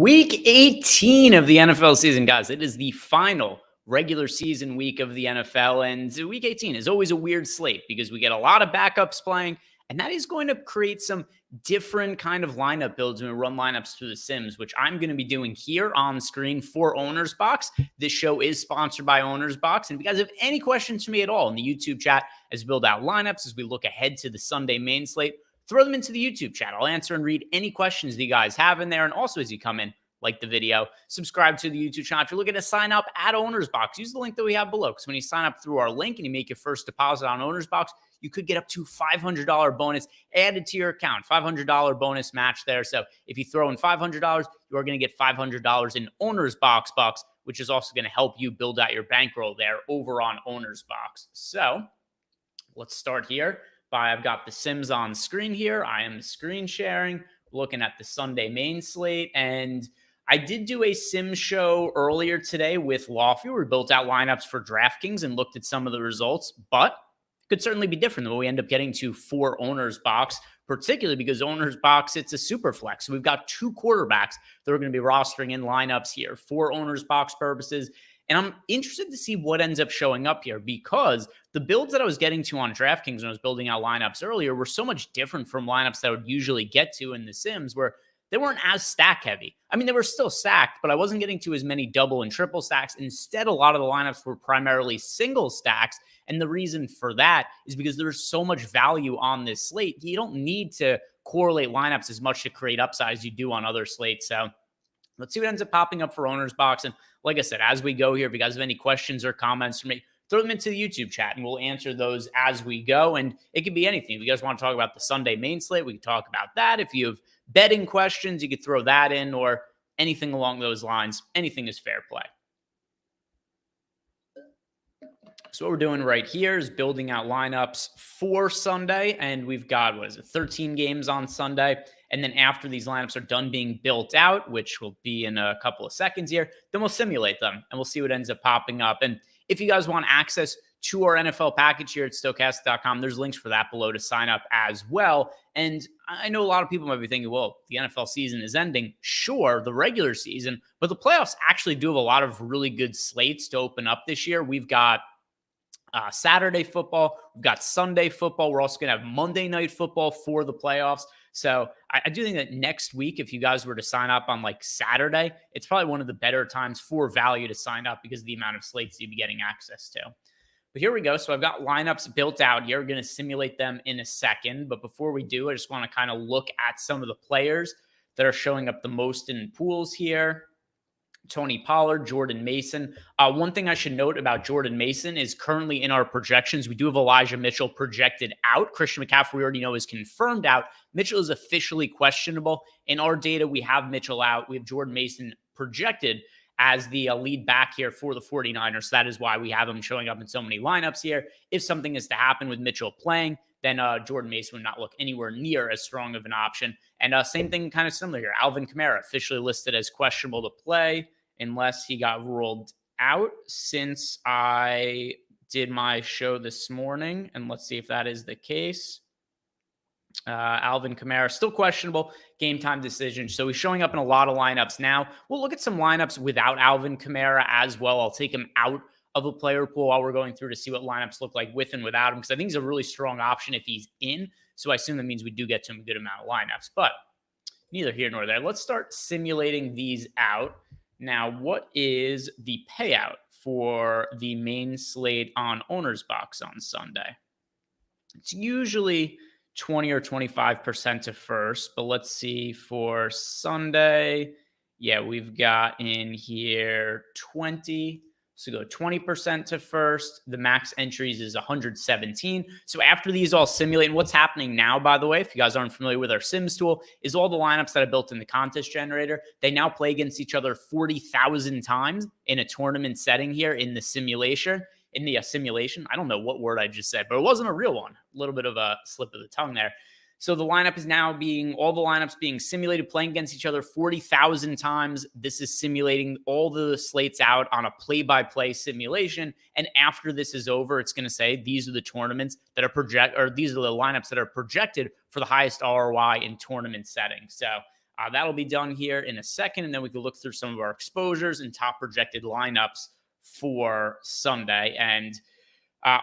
Week 18 of the NFL season, guys. It is the final regular season week of the NFL, and week 18 is always a weird slate because we get a lot of backups playing, and that is going to create some different kind of lineup builds when we run lineups through the Sims, which I'm going to be doing here on screen for OwnersBox. This show is sponsored by OwnersBox, and if you guys have any questions for me at all in the YouTube chat as we build out lineups, as we look ahead to the Sunday main slate, throw them into the YouTube chat. I'll answer and read any questions that you guys have in there. And also, as you come in, like the video, subscribe to the YouTube channel. If you're looking to sign up at OwnersBox, use the link that we have below. Because when you sign up through our link and you make your first deposit on OwnersBox, you could get up to $500 bonus added to your account. $500 bonus match there. So if you throw in $500, you are going to get $500 in OwnersBox bucks, which is also going to help you build out your bankroll there over on OwnersBox. So let's start here. I've got the Sims on screen here. I am screen sharing, looking at the Sunday main slate. And I did do a Sim show earlier today with Lofty. We built out lineups for DraftKings and looked at some of the results, but it could certainly be different than what we end up getting to for OwnersBox, particularly because OwnersBox, it's a SuperFlex. So we've got two quarterbacks that are going to be rostering in lineups here for OwnersBox purposes. And I'm interested to see what ends up showing up here because the builds that I was getting to on DraftKings when I was building out lineups earlier were so much different from lineups that I would usually get to in the Sims, where they weren't as stack heavy. I mean, they were still stacked, but I wasn't getting to as many double and triple stacks. Instead, a lot of the lineups were primarily single stacks. And the reason for that is because there's so much value on this slate. You don't need to correlate lineups as much to create upside as you do on other slates. So let's see what ends up popping up for OwnersBox. And like I said, as we go here, if you guys have any questions or comments for me, throw them into the YouTube chat and we'll answer those as we go. And it could be anything. If you guys want to talk about the Sunday main slate, we can talk about that. If you have betting questions, you could throw that in or anything along those lines. Anything is fair play. So what we're doing right here is building out lineups for Sunday. And we've got, 13 games on Sunday. And then after these lineups are done being built out, which will be in a couple of seconds here, then we'll simulate them and we'll see what ends up popping up. And if you guys want access to our NFL package here at Stokastic.com, there's links for that below to sign up as well. And I know a lot of people might be thinking, well, the NFL season is ending. Sure, the regular season, but the playoffs actually do have a lot of really good slates to open up this year. We've got Saturday football. We've got Sunday football. We're also going to have Monday night football for the playoffs. So I do think that next week, if you guys were to sign up on like Saturday, it's probably one of the better times for value to sign up because of the amount of slates you'd be getting access to. But here we go. So I've got lineups built out here. We're going to simulate them in a second. But before we do, I just want to kind of look at some of the players that are showing up the most in pools here. Tony Pollard, Jordan Mason. One thing I should note about Jordan Mason is currently in our projections, we do have Elijah Mitchell projected out. Christian McCaffrey we already know is confirmed out. Mitchell is officially questionable. In our data, we have Mitchell out. We have Jordan Mason projected as the lead back here for the 49ers. So that is why we have him showing up in so many lineups here. If something is to happen with Mitchell playing, then Jordan Mason would not look anywhere near as strong of an option. And same thing kind of similar here. Alvin Kamara officially listed as questionable to play unless he got ruled out since I did my show this morning. And let's see if that is the case. Alvin Kamara still questionable, game time decision. So he's showing up in a lot of lineups now. We'll look at some lineups without Alvin Kamara as well. I'll take him out of a player pool while we're going through to see what lineups look like with and without him, because I think he's a really strong option if he's in. So I assume that means we do get to him a good amount of lineups, but neither here nor there. Let's start simulating these out. Now, what is the payout for the main slate on OwnersBox on Sunday? It's usually 20 or 25% to first, but let's see for Sunday. Yeah, we've got in here 20. So go 20% to first. The max entries is 117. So after these all simulate, and what's happening now, by the way, if you guys aren't familiar with our Sims tool, is all the lineups that I built in the contest generator, they now play against each other 40,000 times in a tournament setting here in the simulation. I don't know what word I just said, but it wasn't a real one. A little bit of a slip of the tongue there. So the lineup is now all the lineups being simulated, playing against each other 40,000 times. This is simulating all the slates out on a play-by-play simulation. And after this is over, it's going to say these are the tournaments that are these are the lineups that are projected for the highest ROI in tournament settings. So That'll be done here in a second, and then we can look through some of our exposures and top projected lineups for Sunday. And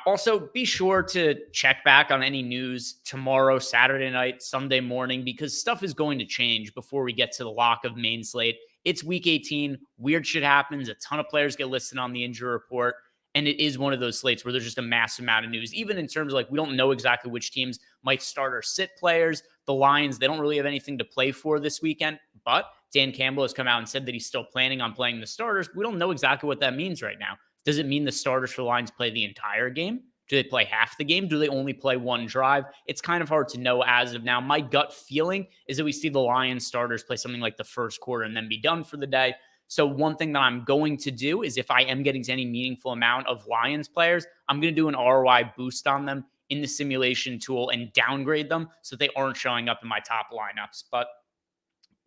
also, be sure to check back on any news tomorrow, Saturday night, Sunday morning, because stuff is going to change before we get to the lock of main slate. It's week 18. Weird shit happens. A ton of players get listed on the injury report. And it is one of those slates where there's just a massive amount of news, even in terms of like, we don't know exactly which teams might start or sit players. The Lions, they don't really have anything to play for this weekend, but Dan Campbell has come out and said that he's still planning on playing the starters. We don't know exactly what that means right now. Does it mean the starters for the Lions play the entire game? Do they play half the game? Do they only play one drive? It's kind of hard to know as of now. My gut feeling is that we see the Lions starters play something like the first quarter and then be done for the day. So one thing that I'm going to do is if I am getting to any meaningful amount of Lions players, I'm going to do an ROI boost on them in the simulation tool and downgrade them so they aren't showing up in my top lineups. But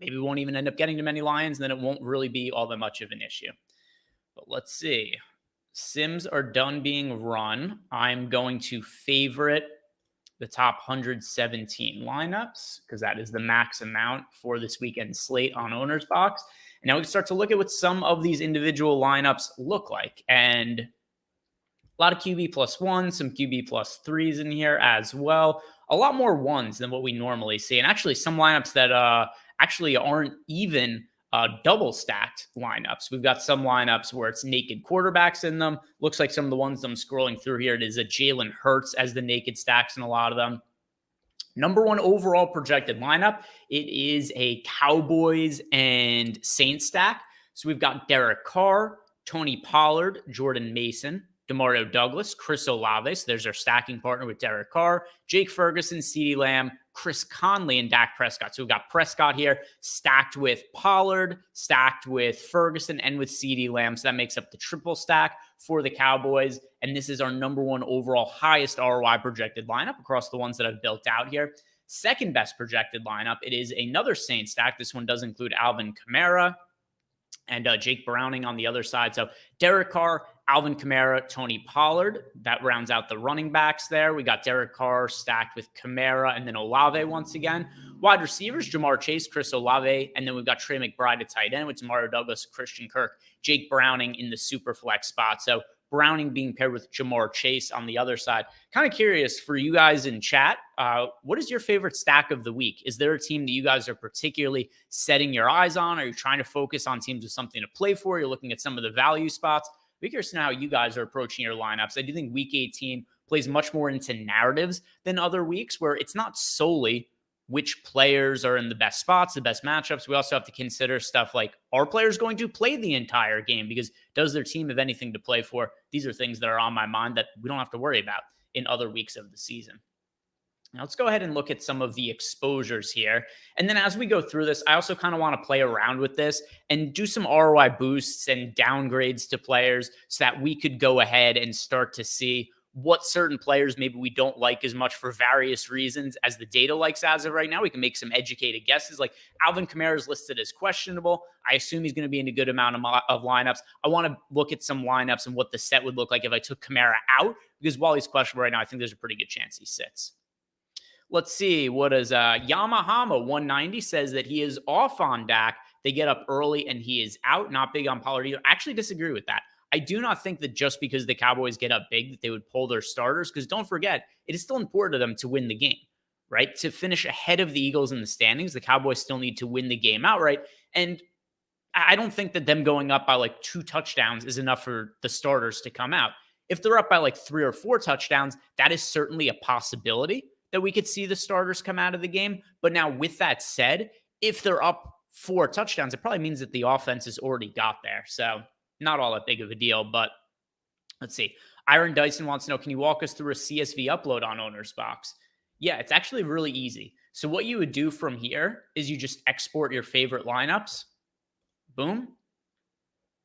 maybe we won't even end up getting to many Lions, and then it won't really be all that much of an issue. But let's see. Sims are done being run. I'm going to favorite the top 117 lineups because that is the max amount for this weekend slate on OwnersBox. And now we can start to look at what some of these individual lineups look like. And a lot of QB plus ones, some QB plus threes in here as well. A lot more ones than what we normally see. And actually some lineups that actually aren't even double stacked lineups. We've got some lineups where it's naked quarterbacks in them. Looks like some of the ones I'm scrolling through here, it is a Jalen Hurts as the naked stacks in a lot of them. Number one overall projected lineup, it is a Cowboys and Saints stack. So we've got Derek Carr, Tony Pollard, Jordan Mason, Demario Douglas, Chris Olave. So there's our stacking partner with Derek Carr, Jake Ferguson, CeeDee Lamb, Chris Conley, and Dak Prescott. So we've got Prescott here stacked with Pollard, stacked with Ferguson, and with CeeDee Lamb. So that makes up the triple stack for the Cowboys. And this is our number one overall highest ROI projected lineup across the ones that I've built out here. Second best projected lineup, it is another Saints stack. This one does include Alvin Kamara and Jake Browning on the other side. So Derek Carr, Alvin Kamara, Tony Pollard. That rounds out the running backs there. We got Derek Carr stacked with Kamara and then Olave once again. Wide receivers, Jamar Chase, Chris Olave, and then we've got Trey McBride at tight end with Demario Douglas, Christian Kirk, Jake Browning in the SuperFlex spot. So Browning being paired with Jamar Chase on the other side. Kind of curious for you guys in chat, what is your favorite stack of the week? Is there a team that you guys are particularly setting your eyes on? Are you trying to focus on teams with something to play for? You're looking at some of the value spots. Be curious to know how you guys are approaching your lineups. I do think week 18 plays much more into narratives than other weeks where it's not solely which players are in the best spots, the best matchups. We also have to consider stuff like, are players going to play the entire game? Because does their team have anything to play for? These are things that are on my mind that we don't have to worry about in other weeks of the season. Now let's go ahead and look at some of the exposures here. And then as we go through this, I also kind of want to play around with this and do some ROI boosts and downgrades to players so that we could go ahead and start to see what certain players maybe we don't like as much for various reasons as the data likes as of right now. We can make some educated guesses. Like Alvin Kamara is listed as questionable. I assume he's going to be in a good amount of lineups. I want to look at some lineups and what the set would look like if I took Kamara out, because while he's questionable right now, I think there's a pretty good chance he sits. Let's see. What is Yamahama 190 says that he is off on Dak. They get up early and he is out. Not big on Pollard either. I actually disagree with that. I do not think that just because the Cowboys get up big that they would pull their starters, because don't forget, it is still important to them to win the game, right? To finish ahead of the Eagles in the standings, the Cowboys still need to win the game outright. And I don't think that them going up by like 2 touchdowns is enough for the starters to come out. If they're up by like 3 or 4 touchdowns, that is certainly a possibility that we could see the starters come out of the game. But now with that said, if they're up 4 touchdowns, it probably means that the offense has already got there. So not all that big of a deal, but let's see. Iron Dyson wants to know, can you walk us through a CSV upload on OwnersBox? Yeah, it's actually really easy. So what you would do from here is you just export your favorite lineups. Boom.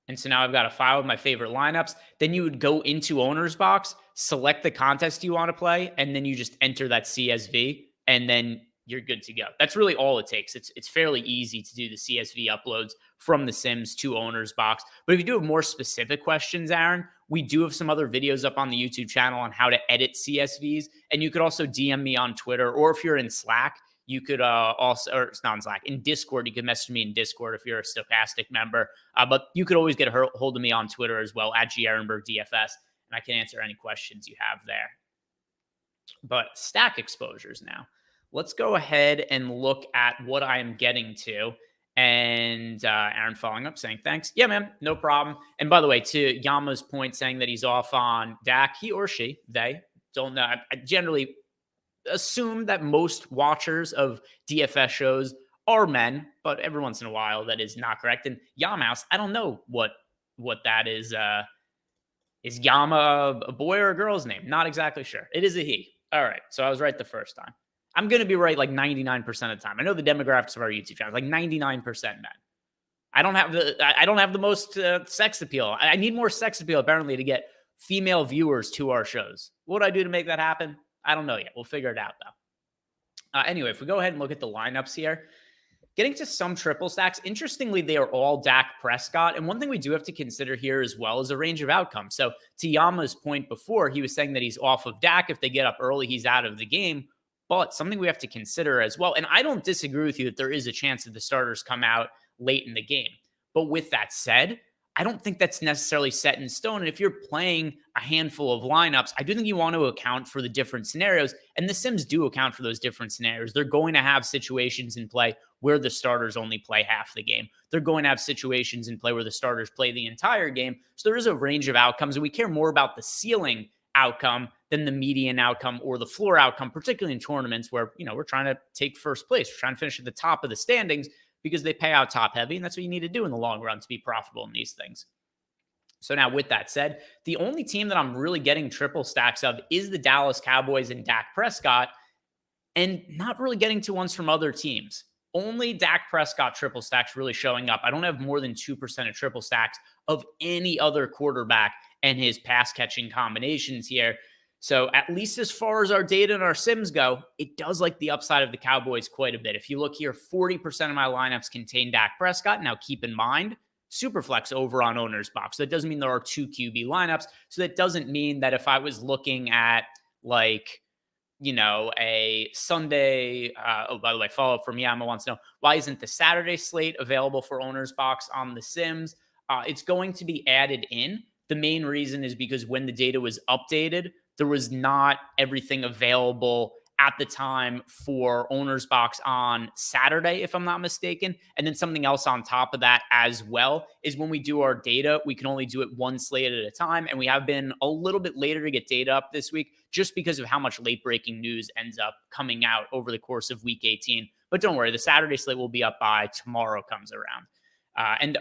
And so now I've got a file with my favorite lineups. Then you would go into OwnersBox, select the contest you want to play, and then you just enter that CSV, and then you're good to go. That's really all it takes. It's fairly easy to do the CSV uploads from the Sims to OwnersBox. But if you do have more specific questions, Aaron, we do have some other videos up on the YouTube channel on how to edit CSVs. And you could also DM me on Twitter, or if you're in Slack, You could also, or it's not in Slack, in Discord, you can message me in Discord if you're a Stokastic member. But you could always get a hold of me on Twitter as well, at Ehrenberg DFS, and I can answer any questions you have there. But stack exposures now. Let's go ahead and look at what I am getting to. And Aaron following up saying, thanks. Yeah, man, no problem. And by the way, to Yama's point saying that he's off on Dak, he or she, they don't know. I generally assume that most watchers of DFS shows are men, but every once in a while that is not correct. And Yama's, I don't know what that is. Is Yama a boy or a girl's name? Not exactly sure. It is a he. All right, so I was right the first time. I'm going to be right like 99% of the time. I know the demographics of our YouTube channel, like 99% men. I don't have the most sex appeal. I need more sex appeal apparently to get female viewers to our shows. What would I do to make that happen? I don't know yet. We'll figure it out though. Anyway, if we go ahead and look at the lineups here, getting to some triple stacks, interestingly, they are all Dak Prescott. And one thing we do have to consider here as well is a range of outcomes. So to Yama's point before, he was saying that he's off of Dak. If they get up early, he's out of the game. But something we have to consider as well, and I don't disagree with you that there is a chance that the starters come out late in the game. But with that said, I don't think that's necessarily set in stone. And if you're playing a handful of lineups, I do think you want to account for the different scenarios. And the Sims do account for those different scenarios. They're going to have situations in play where the starters only play half the game. They're going to have situations in play where the starters play the entire game. So there is a range of outcomes, and we care more about the ceiling outcome than the median outcome or the floor outcome, particularly in tournaments where, we're trying to take first place. We're trying to finish at the top of the standings because they pay out top heavy, and that's what you need to do in the long run to be profitable in these things. So now with that said, the only team that I'm really getting triple stacks of is the Dallas Cowboys and Dak Prescott, and not really getting to ones from other teams. Only Dak Prescott triple stacks really showing up. I don't have more than 2% of triple stacks of any other quarterback and his pass catching combinations here. So at least as far as our data and our sims go, it does like the upside of the Cowboys quite a bit. If you look here, 40% of my lineups contain Dak Prescott. Now keep in mind, SuperFlex over on OwnersBox. So that doesn't mean there are 2 QB lineups. So that doesn't mean that if I was looking at a Sunday, by the way, follow up from Yama wants to know, why isn't the Saturday slate available for OwnersBox on the Sims? It's going to be added in. The main reason is because when the data was updated, there was not everything available at the time for OwnersBox on Saturday, if I'm not mistaken. And then something else on top of that as well is when we do our data, we can only do it one slate at a time. And we have been a little bit later to get data up this week just because of how much late breaking news ends up coming out over the course of week 18. But don't worry, the Saturday slate will be up by tomorrow comes around. And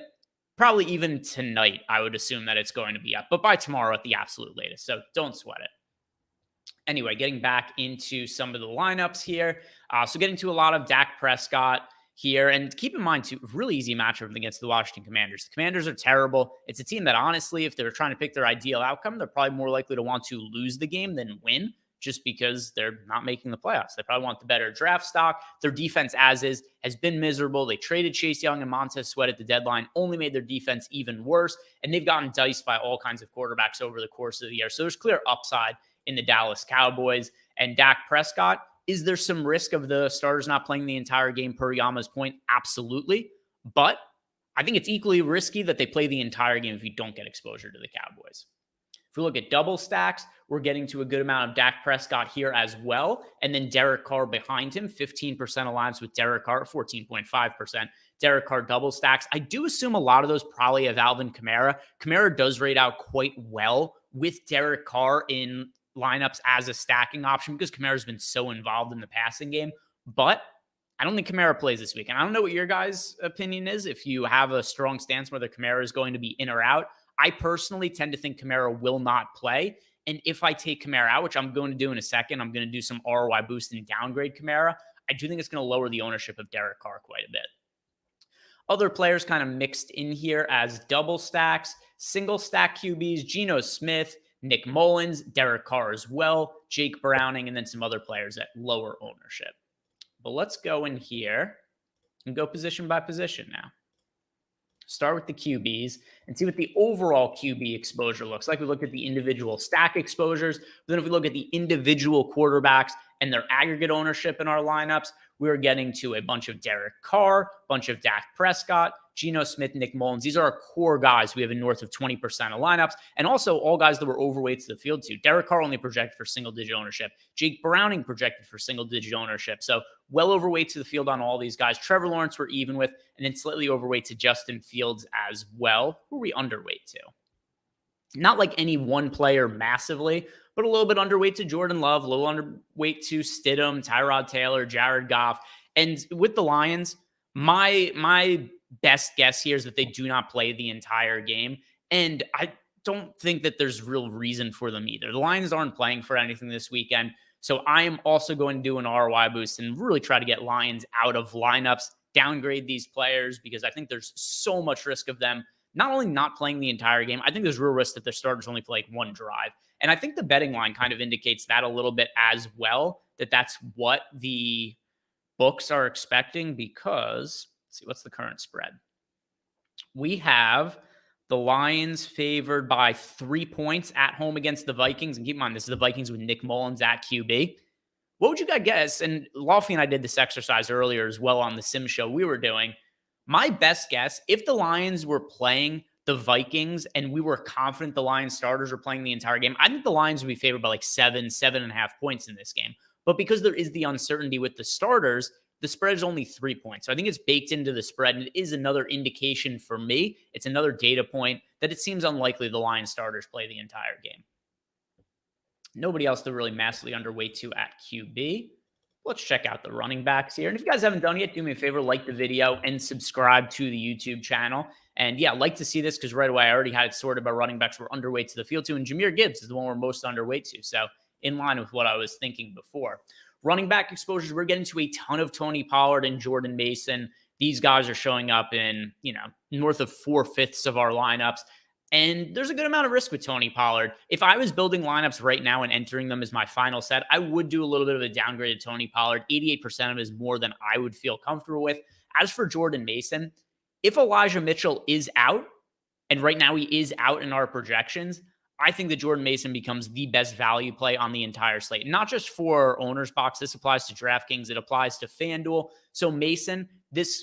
probably even tonight, I would assume that it's going to be up, but by tomorrow at the absolute latest. So don't sweat it. Anyway, getting back into some of the lineups here. So getting to a lot of Dak Prescott here. And keep in mind, too, really easy matchup against the Washington Commanders. The Commanders are terrible. It's a team that, honestly, if they're trying to pick their ideal outcome, they're probably more likely to want to lose the game than win, just because they're not making the playoffs. They probably want the better draft stock. Their defense, as is, has been miserable. They traded Chase Young and Montez Sweat at the deadline, only made their defense even worse. And they've gotten diced by all kinds of quarterbacks over the course of the year. So there's clear upside in the Dallas Cowboys. And Dak Prescott, is there some risk of the starters not playing the entire game per Yama's point? Absolutely. But I think it's equally risky that they play the entire game if you don't get exposure to the Cowboys. If we look at double stacks, we're getting to a good amount of Dak Prescott here as well. And then Derek Carr behind him, 15% alliance with Derek Carr, 14.5%. Derek Carr double stacks. I do assume a lot of those probably have Alvin Kamara. Kamara does rate out quite well with Derek Carr in lineups as a stacking option because Kamara's been so involved in the passing game. But I don't think Kamara plays this week. And I don't know what your guys' opinion is, if you have a strong stance whether Kamara is going to be in or out. I personally tend to think Kamara will not play. And if I take Kamara out, which I'm going to do in a second, I'm going to do some ROI boost and downgrade Kamara. I do think it's going to lower the ownership of Derek Carr quite a bit. Other players kind of mixed in here as double stacks, single stack QBs, Geno Smith, Nick Mullins, Derek Carr as well, Jake Browning, and then some other players at lower ownership. But let's go in here and go position by position now. Start with the QBs and see what the overall QB exposure looks like. We looked at the individual stack exposures. But then if we look at the individual quarterbacks and their aggregate ownership in our lineups, we are getting to a bunch of Derek Carr, bunch of Dak Prescott, Geno Smith, Nick Mullins. These are our core guys. We have a north of 20% of lineups, and also all guys that were overweight to the field too. Derek Carr only projected for single-digit ownership. Jake Browning projected for single-digit ownership. So well overweight to the field on all these guys. Trevor Lawrence we're even with, and then slightly overweight to Justin Fields as well. Who are we underweight to? Not like any one player massively, but a little bit underweight to Jordan Love, a little underweight to Stidham, Tyrod Taylor, Jared Goff. And with the Lions, my best guess here is that they do not play the entire game. And I don't think that there's real reason for them either. The Lions aren't playing for anything this weekend. So I am also going to do an ROI boost and really try to get Lions out of lineups, downgrade these players, because I think there's so much risk of them not only not playing the entire game, I think there's real risk that their starters only play like one drive. And I think the betting line kind of indicates that a little bit as well, that that's what the books are expecting, because let's see, what's the current spread? We have the Lions favored by 3 points at home against the Vikings. And keep in mind, this is the Vikings with Nick Mullins at QB. What would you guys guess? And Lofty and I did this exercise earlier as well on the sim show we were doing. My best guess, if the Lions were playing the Vikings and we were confident the Lions starters were playing the entire game, I think the Lions would be favored by like 7.5 points in this game. But because there is the uncertainty with the starters, the spread is only 3 points. So I think it's baked into the spread, and it is another indication for me. It's another data point that it seems unlikely the Lions starters play the entire game. Nobody else to really massively underweight to at QB. Let's check out the running backs here. And if you guys haven't done it yet, do me a favor, like the video and subscribe to the YouTube channel. And yeah, I'd like to see this because right away I already had it sorted by running backs we're underweight to the field to. And Jahmyr Gibbs is the one we're most underweight to. So in line with what I was thinking before. Running back exposures, we're getting to a ton of Tony Pollard and Jordan Mason. These guys are showing up in, north of 4/5 of our lineups. And there's a good amount of risk with Tony Pollard. If I was building lineups right now and entering them as my final set, I would do a little bit of a downgrade to Tony Pollard. 88% of it is more than I would feel comfortable with. As for Jordan Mason, if Elijah Mitchell is out, and right now he is out in our projections, I think that Jordan Mason becomes the best value play on the entire slate. Not just for OwnersBox. This applies to DraftKings. It applies to FanDuel. So Mason,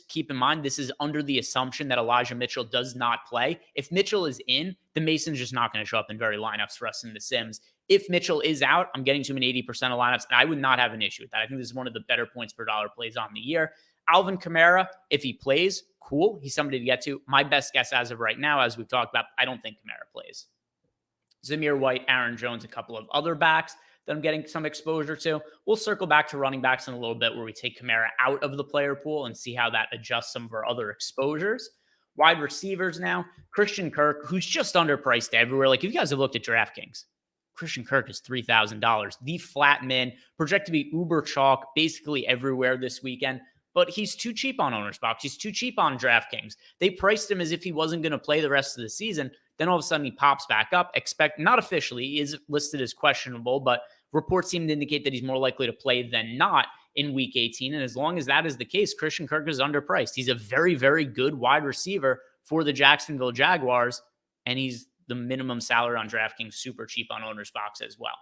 keep in mind, this is under the assumption that Elijah Mitchell does not play. If Mitchell is in, then Mason's just not going to show up in very lineups for us in the Sims. If Mitchell is out, I'm getting to him in 80% of lineups, and I would not have an issue with that. I think this is one of the better points per dollar plays on the year. Alvin Kamara, if he plays, cool. He's somebody to get to. My best guess as of right now, as we've talked about, I don't think Kamara plays. Zamir White, Aaron Jones, a couple of other backs that I'm getting some exposure to. We'll circle back to running backs in a little bit where we take Kamara out of the player pool and see how that adjusts some of our other exposures. Wide receivers now, Christian Kirk, who's just underpriced everywhere. Like if you guys have looked at DraftKings, Christian Kirk is $3,000. The flat min, projected to be uber chalk basically everywhere this weekend. But he's too cheap on OwnersBox. He's too cheap on DraftKings. They priced him as if he wasn't going to play the rest of the season. Then all of a sudden he pops back up. Not officially, he is listed as questionable, but reports seem to indicate that he's more likely to play than not in Week 18. And as long as that is the case, Christian Kirk is underpriced. He's a very, very good wide receiver for the Jacksonville Jaguars, and he's the minimum salary on DraftKings, super cheap on OwnersBox as well.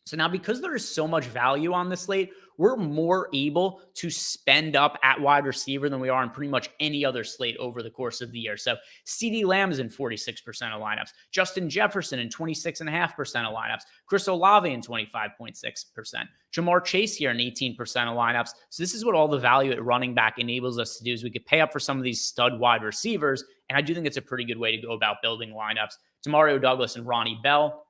So now, because there is so much value on this slate, we're more able to spend up at wide receiver than we are on pretty much any other slate over the course of the year. So CeeDee Lamb is in 46% of lineups. Justin Jefferson in 26.5% of lineups. Chris Olave in 25.6%. Jamar Chase here in 18% of lineups. So this is what all the value at running back enables us to do, is we could pay up for some of these stud wide receivers. And I do think it's a pretty good way to go about building lineups. Demario Douglas and Ronnie Bell.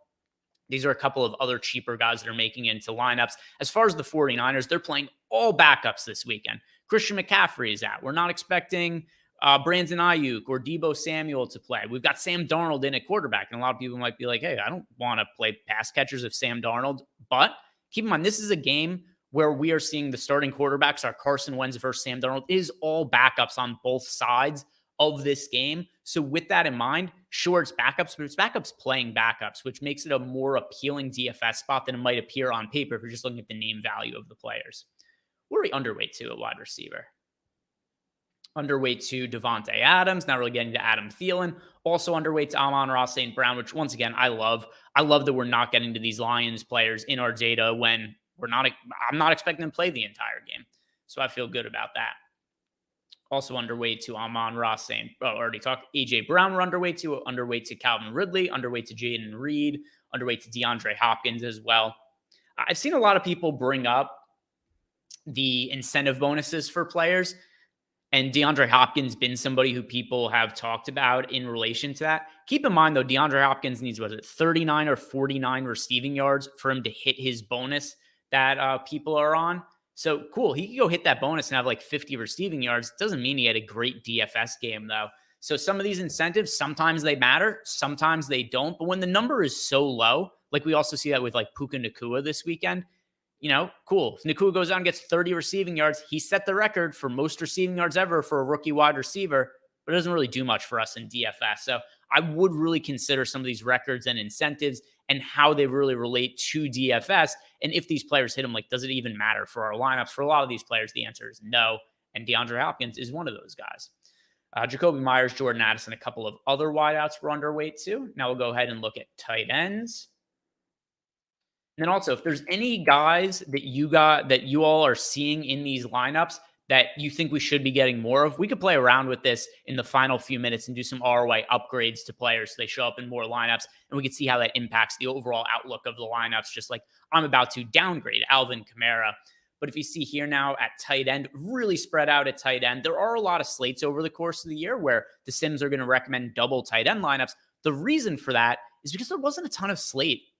These are a couple of other cheaper guys that are making into lineups. As far as the 49ers, they're playing all backups this weekend. Christian McCaffrey is out. We're not expecting Brandon Ayuk or Deebo Samuel to play. We've got Sam Darnold in at quarterback, and a lot of people might be like, hey, I don't want to play pass catchers of Sam Darnold. But keep in mind, this is a game where we are seeing the starting quarterbacks, our Carson Wentz versus Sam Darnold, is all backups on both sides of this game. So with that in mind, sure, it's backups, but it's backups playing backups, which makes it a more appealing DFS spot than it might appear on paper if you're just looking at the name value of the players. What are we underweight to at wide receiver? Underweight to Devontae Adams, not really getting to Adam Thielen. Also underweight to Amon-Ra St. Brown, which once again, I love. I love that we're not getting to these Lions players in our data when I'm not expecting them to play the entire game. So I feel good about that. Also underweight to Amon-Ra St. Already talked. AJ Brown, we're underweight to. Underweight to Calvin Ridley. Underweight to Jaden Reed. Underweight to DeAndre Hopkins as well. I've seen a lot of people bring up the incentive bonuses for players. And DeAndre Hopkins been somebody who people have talked about in relation to that. Keep in mind, though, DeAndre Hopkins needs, 39 or 49 receiving yards for him to hit his bonus that people are on. So cool. He could go hit that bonus and have like 50 receiving yards. Doesn't mean he had a great DFS game, though. So some of these incentives, sometimes they matter, sometimes they don't. But when the number is so low, like we also see that with like Puka Nacua this weekend, cool. If Nacua goes out and gets 30 receiving yards, he set the record for most receiving yards ever for a rookie wide receiver, but it doesn't really do much for us in DFS. So I would really consider some of these records and incentives and how they really relate to DFS. And if these players hit them, like, does it even matter for our lineups? For a lot of these players, the answer is no. And DeAndre Hopkins is one of those guys. Jacoby Myers, Jordan Addison, a couple of other wideouts were underweight too. Now we'll go ahead and look at tight ends. And then also, if there's any guys that you all are seeing in these lineups that you think we should be getting more of, we could play around with this in the final few minutes and do some ROI upgrades to players so they show up in more lineups, and we could see how that impacts the overall outlook of the lineups, just like I'm about to downgrade Alvin Kamara. But if you see here now at tight end, really spread out at tight end, there are a lot of slates over the course of the year where the Sims are going to recommend double tight end lineups. The reason for that is because there wasn't a ton of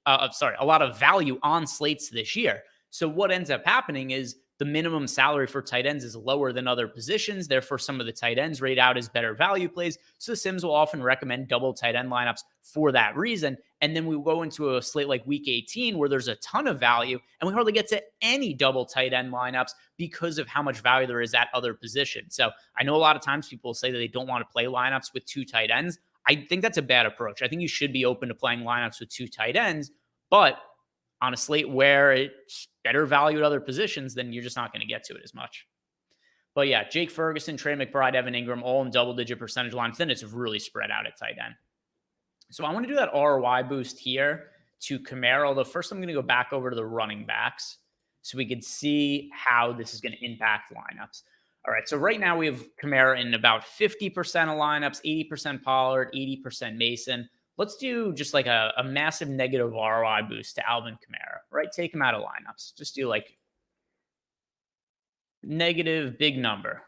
a lot of value on slates this year. So what ends up happening is the minimum salary for tight ends is lower than other positions. Therefore, some of the tight ends rate out as better value plays. So the Sims will often recommend double tight end lineups for that reason. And then we will go into a slate like week 18 where there's a ton of value and we hardly get to any double tight end lineups because of how much value there is at other positions. So I know a lot of times people say that they don't want to play lineups with two tight ends. I think that's a bad approach. I think you should be open to playing lineups with two tight ends, but on a slate where it's better value at other positions, then you're just not going to get to it as much. But yeah, Jake Ferguson, Trey McBride, Evan Ingram, all in double-digit percentage lines. Then it's really spread out at tight end. So I want to do that ROI boost here to Kamara, although first I'm going to go back over to the running backs so we could see how this is going to impact lineups. All right, so right now we have Kamara in about 50% of lineups, 80% Pollard, 80% Mason. Let's do just like a massive negative ROI boost to Alvin Kamara, right? Take him out of lineups. Just do like negative big number.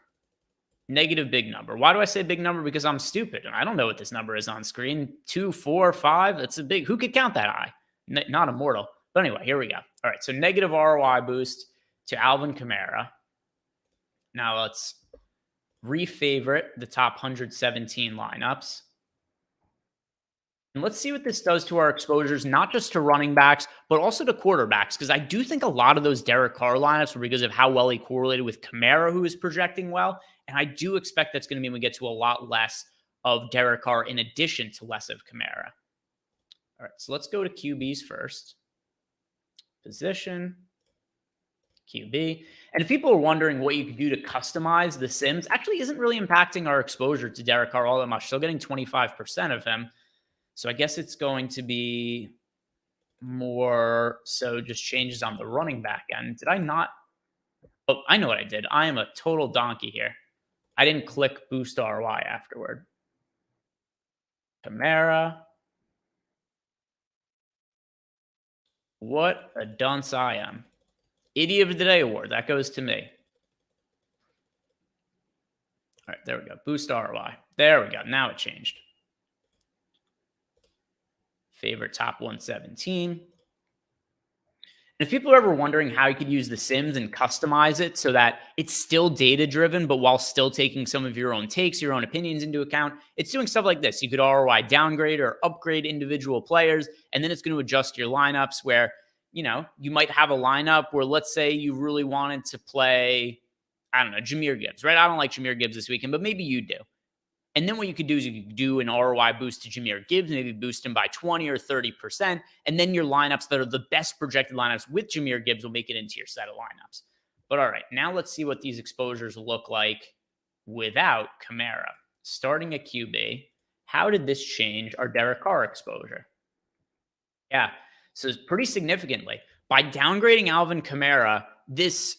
Negative big number. Why do I say big number? Because I'm stupid. And I don't know what this number is on screen. 2, 4, 5. That's a big. Who could count that high? Not immortal. But anyway, here we go. All right, so negative ROI boost to Alvin Kamara. Now let's refavorite the top 117 lineups. And let's see what this does to our exposures, not just to running backs, but also to quarterbacks. Because I do think a lot of those Derek Carr lineups were because of how well he correlated with Kamara, who is projecting well. And I do expect that's going to mean we get to a lot less of Derek Carr in addition to less of Kamara. All right, so let's go to QBs first. Position. QB. And if people are wondering what you could do to customize the Sims, actually isn't really impacting our exposure to Derek Carr all that much. Still getting 25% of him. So I guess it's going to be more so just changes on the running back end. Did I not? Oh, I know what I did. I am a total donkey here. I didn't click boost ROI afterward. Kamara. What a dunce I am. Idiot of the Day award. That goes to me. All right, there we go. Boost ROI. There we go. Now it changed. Favorite top 117. And if people are ever wondering how you could use the Sims and customize it so that it's still data-driven, but while still taking some of your own takes, your own opinions into account, it's doing stuff like this. You could ROI downgrade or upgrade individual players, and then it's going to adjust your lineups where, you might have a lineup where, let's say you really wanted to play, I don't know, Jahmyr Gibbs, right? I don't like Jahmyr Gibbs this weekend, but maybe you do. And then what you could do is you could do an ROI boost to Jahmyr Gibbs, maybe boost him by 20 or 30%. And then your lineups that are the best projected lineups with Jahmyr Gibbs will make it into your set of lineups. But all right, now let's see what these exposures look like without Kamara. Starting at QB, how did this change our Derek Carr exposure? Yeah, so it's pretty significantly. By downgrading Alvin Kamara, this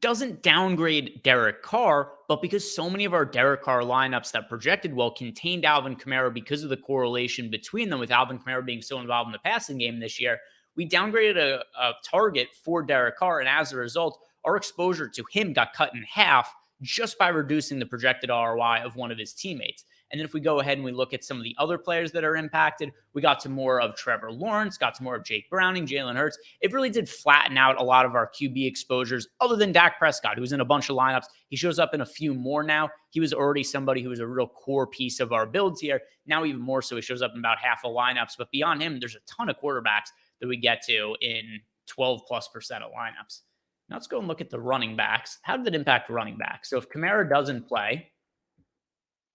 doesn't downgrade Derek Carr, but because so many of our Derek Carr lineups that projected well contained Alvin Kamara because of the correlation between them, with Alvin Kamara being so involved in the passing game this year, we downgraded a target for Derek Carr. And as a result, our exposure to him got cut in half just by reducing the projected ROI of one of his teammates. And then if we go ahead and we look at some of the other players that are impacted, we got to more of Trevor Lawrence, got to more of Jake Browning, Jalen Hurts. It really did flatten out a lot of our QB exposures, other than Dak Prescott, who's in a bunch of lineups. He shows up in a few more now. He was already somebody who was a real core piece of our builds here. Now even more so, he shows up in about half of lineups. But beyond him, there's a ton of quarterbacks that we get to in 12+% of lineups. Now let's go and look at the running backs. How did it impact running backs? So if Kamara doesn't play,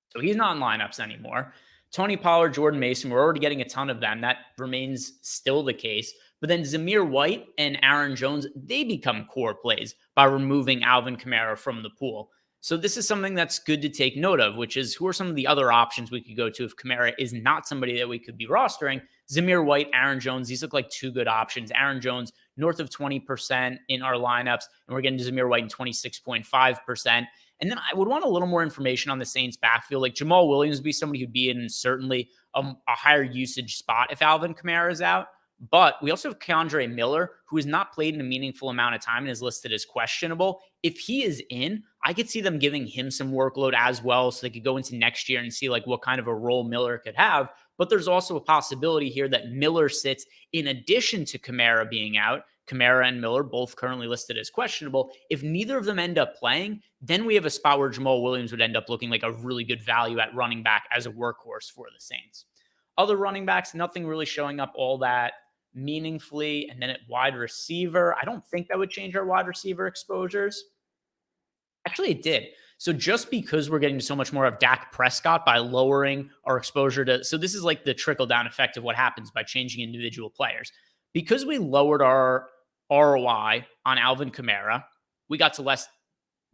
so he's not in lineups anymore. Tony Pollard, Jordan Mason, we're already getting a ton of them. That remains still the case. But then Zamir White and Aaron Jones, they become core plays by removing Alvin Kamara from the pool. So this is something that's good to take note of, which is who are some of the other options we could go to if Kamara is not somebody that we could be rostering. Zamir White, Aaron Jones, these look like two good options. Aaron Jones, north of 20% in our lineups, and we're getting Zamir White in 26.5%. And then I would want a little more information on the Saints backfield. Like Jamal Williams would be somebody who'd be in certainly a higher usage spot if Alvin Kamara is out. But we also have Keandre Miller, who has not played in a meaningful amount of time and is listed as questionable. If he is in, I could see them giving him some workload as well, so they could go into next year and see like what kind of a role Miller could have. But there's also a possibility here that Miller sits in addition to Kamara being out. Kamara and Miller both currently listed as questionable. If neither of them end up playing, then we have a spot where Jamal Williams would end up looking like a really good value at running back as a workhorse for the Saints. Other running backs, nothing really showing up all that meaningfully. And then at wide receiver, I don't think that would change our wide receiver exposures. Actually, it did. So just because we're getting so much more of Dak Prescott by lowering our exposure to, so this is like the trickle down effect of what happens by changing individual players. Because we lowered our ROI on Alvin Kamara, we got to less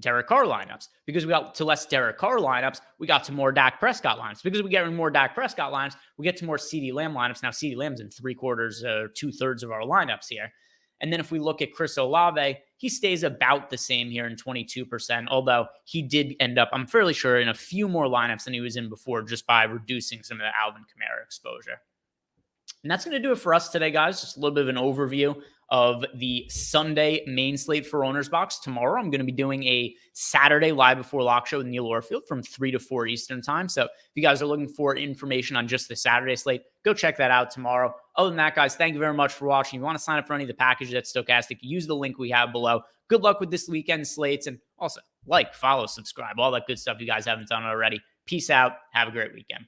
Derek Carr lineups. Because we got to less Derek Carr lineups, we got to more Dak Prescott lineups. Because we get more Dak Prescott lineups, we get to more CeeDee Lamb lineups. Now CeeDee Lamb's in 2/3 of our lineups here. And then if we look at Chris Olave, he stays about the same here in 22%, although he did end up, I'm fairly sure, in a few more lineups than he was in before just by reducing some of the Alvin Kamara exposure. And that's going to do it for us today, guys. Just a little bit of an overview of the Sunday main slate for OwnersBox. Tomorrow, I'm going to be doing a Saturday live before lock show with Neil Orfield from 3 to 4 Eastern time. So if you guys are looking for information on just the Saturday slate, go check that out tomorrow. Other than that, guys, thank you very much for watching. If you want to sign up for any of the packages at Stokastic, use the link we have below. Good luck with this weekend slates. And also, like, follow, subscribe, all that good stuff you guys haven't done already. Peace out. Have a great weekend.